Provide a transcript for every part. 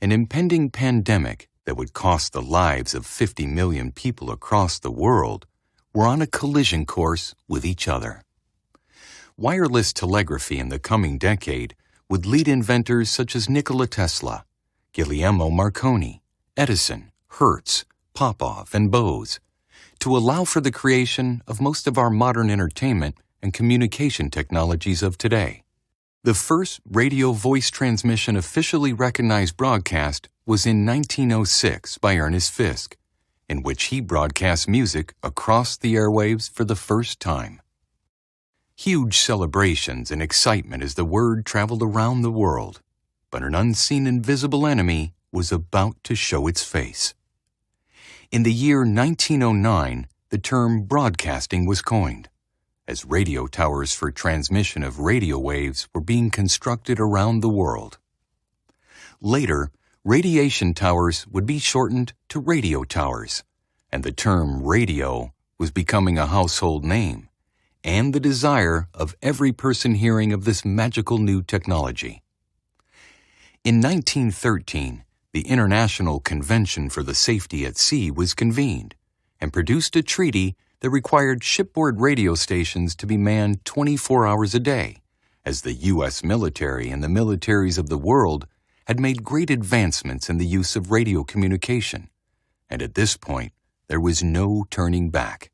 an impending pandemic that would cost the lives of 50 million people across the world were on a collision course with each other. Wireless telegraphy in the coming decade would lead inventors such as Nikola Tesla, Guglielmo Marconi, Edison, Hertz, Popov, and Bose to allow for the creation of most of our modern entertainment and communication technologies of today. The first radio voice transmission officially recognized broadcast was in 1906 by Ernest Fisk, in which he broadcast music across the airwaves for the first time. Huge celebrations and excitement as the word traveled around the world, but an unseen invisible enemy was about to show its face. In the year 1909, the term broadcasting was coined, as radio towers for transmission of radio waves were being constructed around the world. Later, radiation towers would be shortened to radio towers, and the term radio was becoming a household name, and the desire of every person hearing of this magical new technology. In 1913, the International Convention for the Safety at Sea was convened and produced a treaty that required shipboard radio stations to be manned 24 hours a day, as the U.S. military and the militaries of the world had made great advancements in the use of radio communication, and at this point, there was no turning back.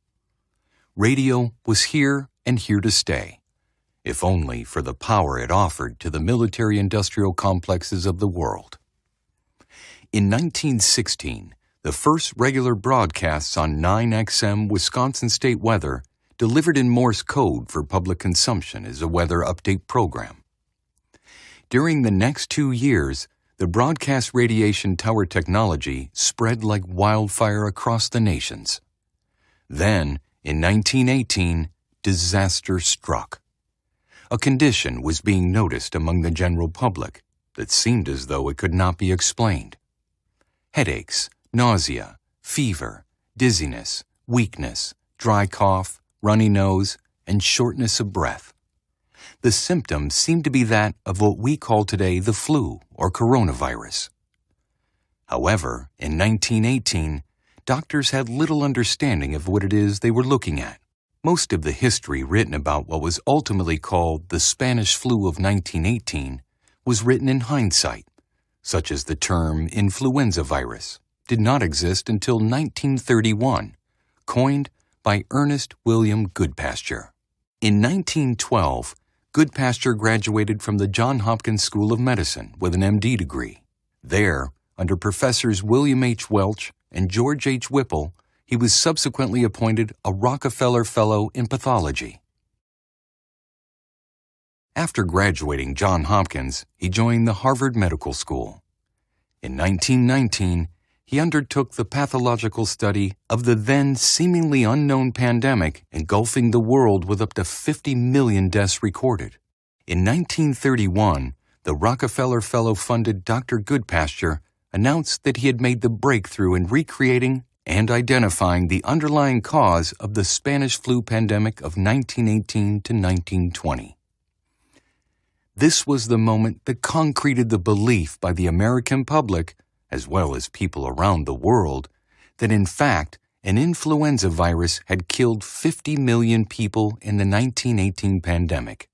Radio was here and here to stay, if only for the power it offered to the military-industrial complexes of the world. In 1916, the first regular broadcasts on 9XM Wisconsin State Weather delivered in Morse code for public consumption as a weather update program. During the next 2 years, the broadcast radiation tower technology spread like wildfire across the nations. Then, in 1918, disaster struck. A condition was being noticed among the general public that seemed as though it could not be explained. Headaches, nausea, fever, dizziness, weakness, dry cough, runny nose, and shortness of breath. The symptoms seemed to be that of what we call today the flu or coronavirus. However, in 1918, doctors had little understanding of what it is they were looking at. Most of the history written about what was ultimately called the Spanish flu of 1918 was written in hindsight, such as the term influenza virus did not exist until 1931, coined by Ernest William Goodpasture. In 1912, Goodpasture graduated from the Johns Hopkins School of Medicine with an MD degree. There, under Professors William H. Welch and George H. Whipple, he was subsequently appointed a Rockefeller Fellow in Pathology. After graduating Johns Hopkins, he joined the Harvard Medical School. In 1919, he undertook the pathological study of the then seemingly unknown pandemic engulfing the world with up to 50 million deaths recorded. In 1931, the Rockefeller Fellow-funded Dr. Goodpasture announced that he had made the breakthrough in recreating and identifying the underlying cause of the Spanish flu pandemic of 1918 to 1920. This was the moment that concreted the belief by the American public, as well as people around the world, that in fact an influenza virus had killed 50 million people in the 1918 pandemic.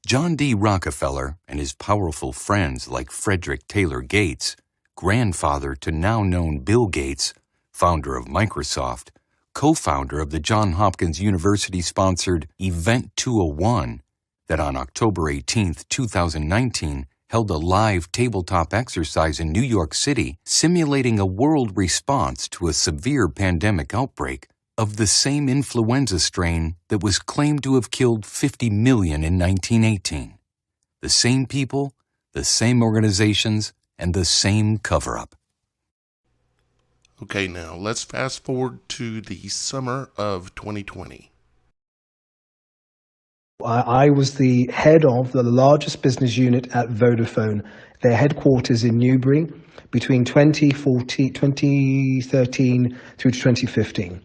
John D. Rockefeller and his powerful friends like Frederick Taylor Gates, grandfather to now-known Bill Gates, founder of Microsoft, co-founder of the Johns Hopkins University-sponsored Event 201, that on October 18, 2019, held a live tabletop exercise in New York City simulating a world response to a severe pandemic outbreak of the same influenza strain that was claimed to have killed 50 million in 1918. The same people, the same organizations, and the same cover-up. Okay, now let's fast forward to the summer of 2020. I was the head of the largest business unit at Vodafone, their headquarters in Newbury, between 2013 through to 2015.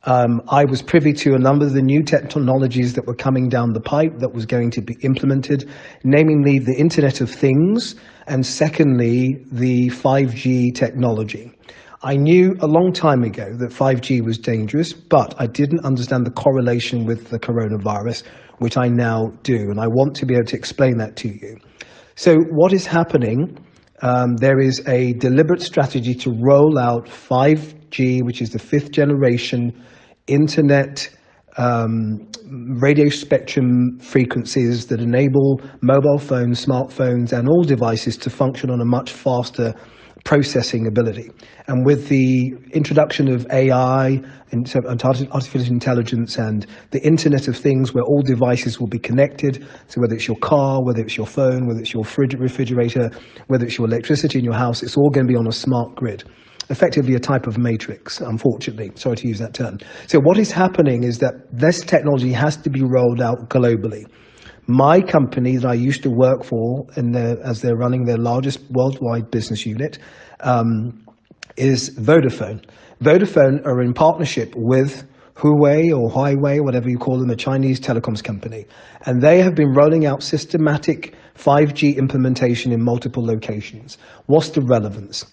I was privy to a number of the new technologies that were coming down the pipe that was going to be implemented, namely the Internet of Things, and secondly, the 5G technology. I knew a long time ago that 5G was dangerous, but I didn't understand the correlation with the coronavirus, which I now do, and I want to be able to explain that to you. So what is happening? There is a deliberate strategy to roll out 5G, which is the fifth generation internet radio spectrum frequencies that enable mobile phones, smartphones, and all devices to function on a much faster processing ability. And with the introduction of AI and artificial intelligence and the Internet of Things, where all devices will be connected, so whether it's your car, whether it's your phone, whether it's your refrigerator, whether it's your electricity in your house, it's all going to be on a smart grid. Effectively a type of matrix, unfortunately. Sorry to use that term. So what is happening is that this technology has to be rolled out globally. My company that I used to work for, as they're running their largest worldwide business unit, is Vodafone. Vodafone are in partnership with Huawei or Huawei, whatever you call them, a Chinese telecoms company. And they have been rolling out systematic 5G implementation in multiple locations. What's the relevance?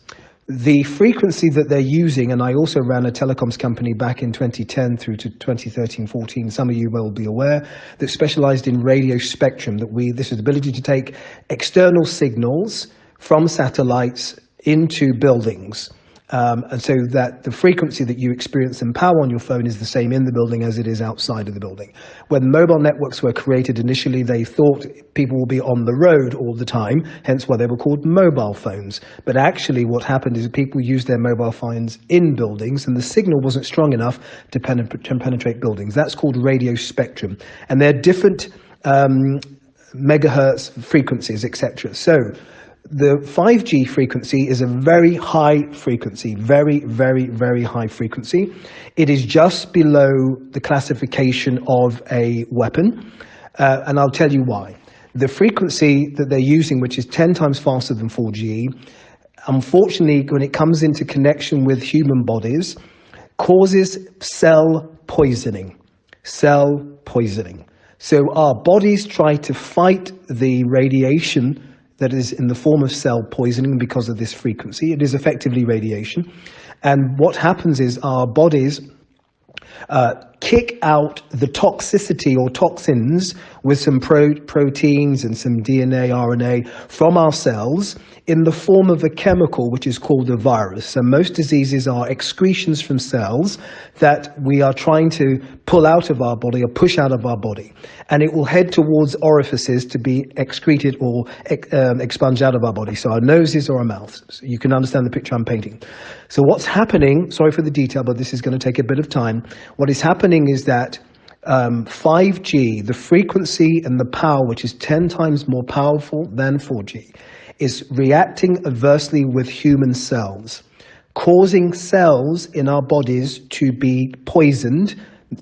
The frequency that they're using, and I also ran a telecoms company back in 2010 through to 2013-14, some of you will be aware, that specialized in radio spectrum, this is the ability to take external signals from satellites into buildings. And so that the frequency that you experience and power on your phone is the same in the building as it is outside of the building. When mobile networks were created initially, they thought people would be on the road all the time, hence why they were called mobile phones. But actually what happened is people used their mobile phones in buildings and the signal wasn't strong enough to penetrate buildings. That's called radio spectrum. And they're different megahertz frequencies, etc. So the 5G frequency is a very high frequency, very, very, very high frequency. It is just below the classification of a weapon, and I'll tell you why. The frequency that they're using, which is 10 times faster than 4G, unfortunately, when it comes into connection with human bodies, causes cell poisoning. Cell poisoning. So our bodies try to fight the radiation that is in the form of cell poisoning because of this frequency. It is effectively radiation. And what happens is our bodies kick out the toxicity or toxins with some proteins and some DNA, RNA from our cells in the form of a chemical which is called a virus. So most diseases are excretions from cells that we are trying to pull out of our body or push out of our body. And it will head towards orifices to be excreted or expunged out of our body. So our noses or our mouths. So you can understand the picture I'm painting. So what's happening, sorry for the detail, but this is going to take a bit of time. What is happening is that 5G, the frequency and the power, which is 10 times more powerful than 4G, is reacting adversely with human cells, causing cells in our bodies to be poisoned,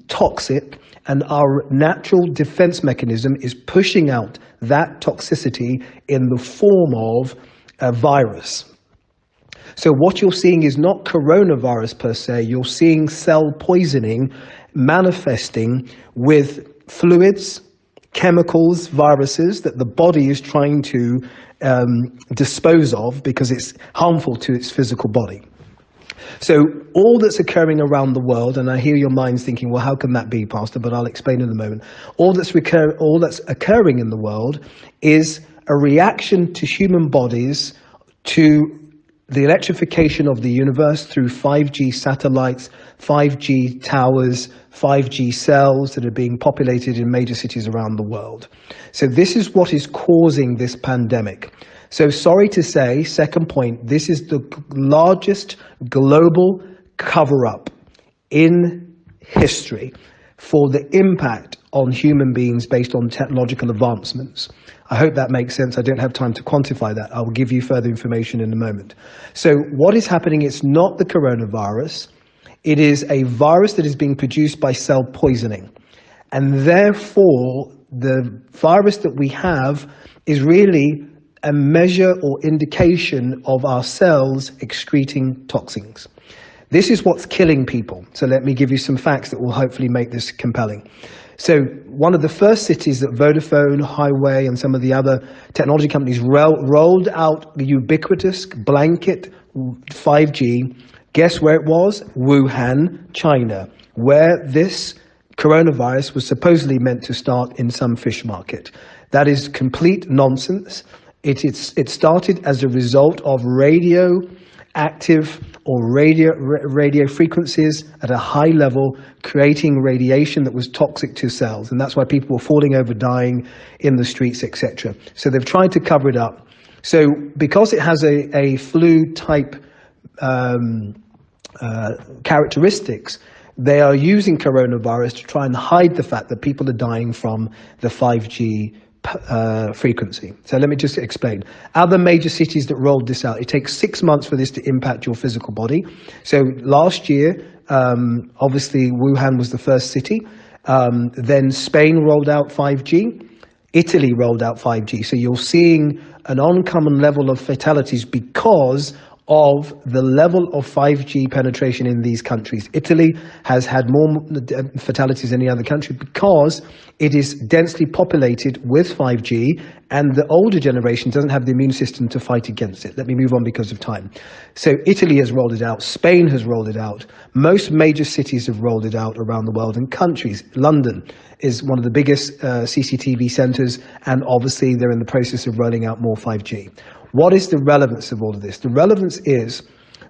toxic, and our natural defense mechanism is pushing out that toxicity in the form of a virus. So what you're seeing is not coronavirus per se, you're seeing cell poisoning manifesting with fluids, chemicals, viruses that the body is trying to dispose of because it's harmful to its physical body. So all that's occurring around the world, and I hear your minds thinking, well, how can that be, Pastor? But I'll explain in a moment. All that's occurring in the world is a reaction to human bodies to the electrification of the universe through 5G satellites, 5G towers, 5G cells that are being populated in major cities around the world. So this is what is causing this pandemic. So sorry to say, second point, this is the largest global cover-up in history for the impact on human beings based on technological advancements. I hope that makes sense. I don't have time to quantify that. I will give you further information in a moment. So what is happening, it's not the coronavirus. It is a virus that is being produced by cell poisoning. And therefore, the virus that we have is really a measure or indication of our cells excreting toxins. This is what's killing people. So let me give you some facts that will hopefully make this compelling. So one of the first cities that Vodafone, Highway, and some of the other technology companies rolled out the ubiquitous blanket 5G, guess where it was? Wuhan, China, where this coronavirus was supposedly meant to start in some fish market. That is complete nonsense. It started as a result of radioactive or radio frequencies at a high level, creating radiation that was toxic to cells. And that's why people were falling over, dying in the streets, etc. So they've tried to cover it up. So because it has a flu-type characteristics, they are using coronavirus to try and hide the fact that people are dying from the 5G frequency. So let me just explain. Other major cities that rolled this out, it takes 6 months for this to impact your physical body. So last year, obviously Wuhan was the first city. Then Spain rolled out 5G. Italy rolled out 5G. So you're seeing an uncommon level of fatalities because of the level of 5G penetration in these countries. Italy has had more fatalities than any other country because it is densely populated with 5G, and the older generation doesn't have the immune system to fight against it. Let me move on because of time. So Italy has rolled it out. Spain has rolled it out. Most major cities have rolled it out around the world, and countries. London is one of the biggest CCTV centers, and obviously they're in the process of rolling out more 5G. What is the relevance of all of this? The relevance is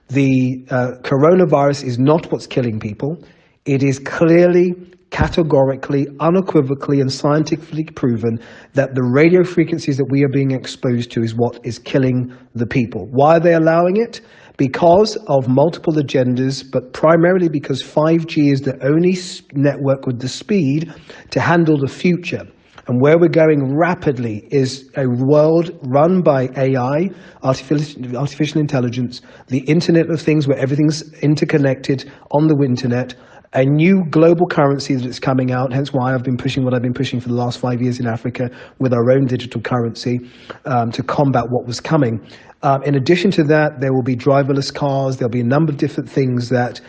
the coronavirus is not what's killing people. It is clearly, categorically, unequivocally, and scientifically proven that the radio frequencies that we are being exposed to is what is killing the people. Why are they allowing it? Because of multiple agendas, but primarily because 5G is the only network with the speed to handle the future. And where we're going rapidly is a world run by AI, artificial intelligence, the Internet of Things, where everything's interconnected on the internet, a new global currency that is coming out, hence why I've been pushing what I've been pushing for the last 5 years in Africa with our own digital currency to combat what was coming. In addition to that, there will be driverless cars. There'll be a number of different things that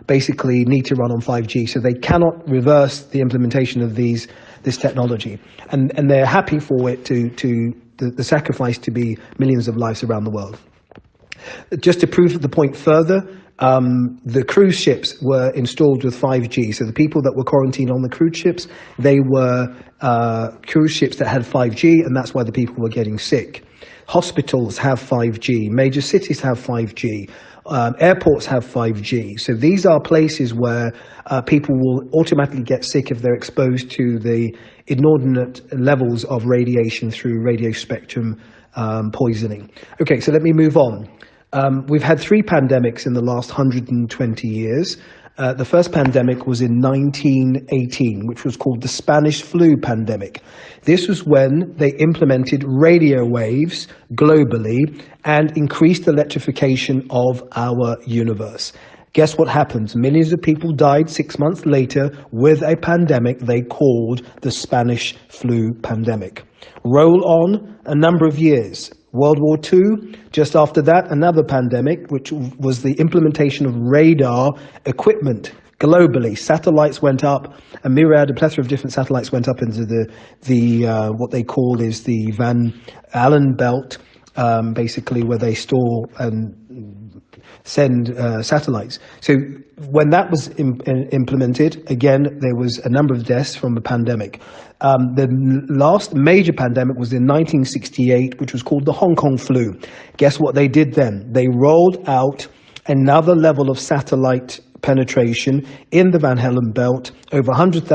basically need to run on 5G. So they cannot reverse the implementation of this technology. And they're happy for it the sacrifice to be millions of lives around the world. Just to prove the point further, the cruise ships were installed with 5G. So the people that were quarantined on the cruise ships, they were cruise ships that had 5G, and that's why the people were getting sick. Hospitals have 5G. Major cities have 5G. Airports have 5G. So these are places where people will automatically get sick if they're exposed to the inordinate levels of radiation through radio spectrum poisoning. Okay, so let me move on. We've had 3 pandemics in the last 120 years. The first pandemic was in 1918, which was called the Spanish flu pandemic. This was when they implemented radio waves globally and increased electrification of our universe. Guess what happens? Millions of people died 6 months later with a pandemic they called the Spanish flu pandemic. Roll on a number of years. World War II, just after that, another pandemic, which was the implementation of radar equipment globally. Satellites went up, a plethora of different satellites went up into the what they call is the Van Allen belt, basically where they store and send satellites. So when that was implemented, again, there was a number of deaths from the pandemic. The last major pandemic was in 1968, which was called the Hong Kong flu. Guess what they did then? They rolled out another level of satellite penetration in the Van Allen belt, over 100,000